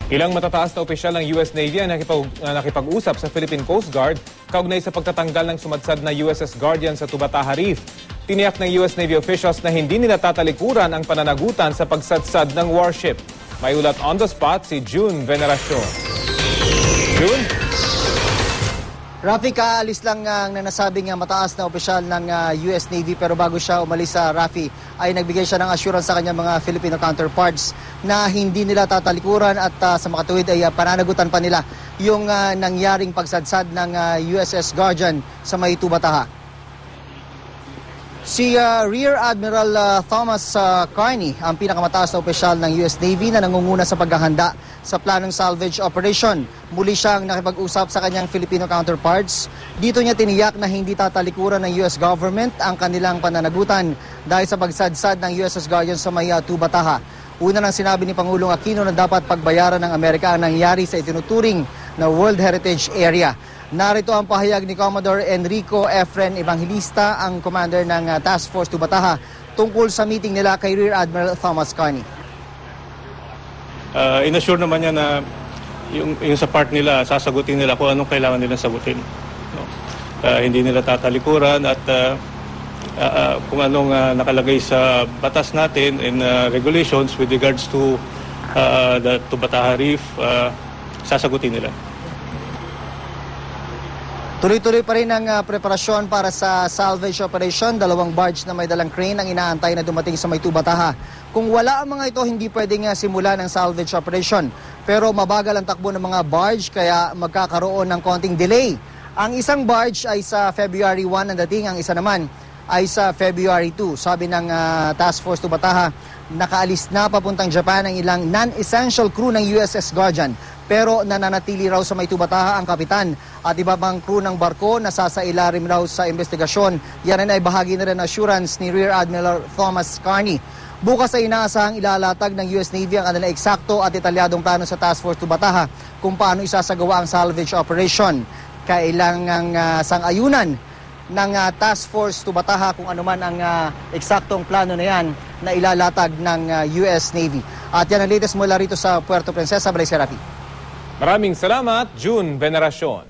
Ilang matataas na opisyal ng US Navy ang nakipag-usap sa Philippine Coast Guard kaugnay sa pagtatanggal ng sumadsad na USS Guardian sa Tubataha Reef. Tiniyak ng US Navy officials na hindi nila tatalikuran ang pananagutan sa pagsadsad ng warship. May ulat on the spot si June Veneracion. June? Rafi, kaalis lang ang nasabing mataas na opisyal ng US Navy, pero bago siya umalis sa Rafi ay nagbigay siya ng assurance sa kanyang mga Filipino counterparts na hindi nila tatalikuran at sa makatuwid ay pananagutan pa nila yung nangyaring pagsadsad ng USS Guardian sa may Tubataha. Si Rear Admiral Thomas Carney ang pinakamataas na opisyal ng US Navy na nangunguna sa paghahanda sa planong salvage operation. Muli siyang nakipag-usap sa kanyang Filipino counterparts. Dito niya tiniyak na hindi tatalikuran ng US government ang kanilang pananagutan dahil sa pagsadsad ng USS Guardian sa may Tubataha. Una nang sinabi ni Pangulong Aquino na dapat pagbayaran ng Amerika ang nangyari sa itinuturing na World Heritage Area. Narito ang pahayag ni Commodore Enrico Efren Evangelista, ang commander ng Task Force Tubataha, tungkol sa meeting nila kay Rear Admiral Thomas Carney. Inassure naman niya na yung sa part nila, sasagutin nila kung anong kailangan nilang sagutin. No? Hindi nila tatalikuran at kung anong nakalagay sa batas natin and regulations with regards to the Tubataha Reef, sasagutin nila. Tuloy-tuloy pa rin ang preparasyon para sa salvage operation. 2 barge na may dalang crane ang inaantay na dumating sa may Tubataha. Kung wala ang mga ito, hindi pwedeng simulan ang salvage operation. Pero mabagal ang takbo ng mga barge kaya magkakaroon ng konting delay. Ang isang barge ay sa February 1 ang dating, ang isa naman ay sa February 2. Sabi ng Task Force Tubataha, nakaalis na papuntang Japan ang ilang non-essential crew ng USS Guardian. Pero nananatili raw sa may Tubataha ang kapitan at iba pang crew ng barko na sasailalim raw sa investigasyon. Yan ay bahagi na rin assurance ni Rear Admiral Thomas Carney. Bukas ay inaasahang ilalatag ng US Navy ang kanilang eksakto at detalyadong plano sa Task Force Tubataha kung paano isasagawa ang salvage operation. Kailangang sang-ayunan ng Task Force Tubataha kung ano man ang eksaktong plano na yan na ilalatag ng US Navy. At yan ang latest mula rito sa Puerto Princesa. Balik si Rafi. Maraming salamat, June Veneracion.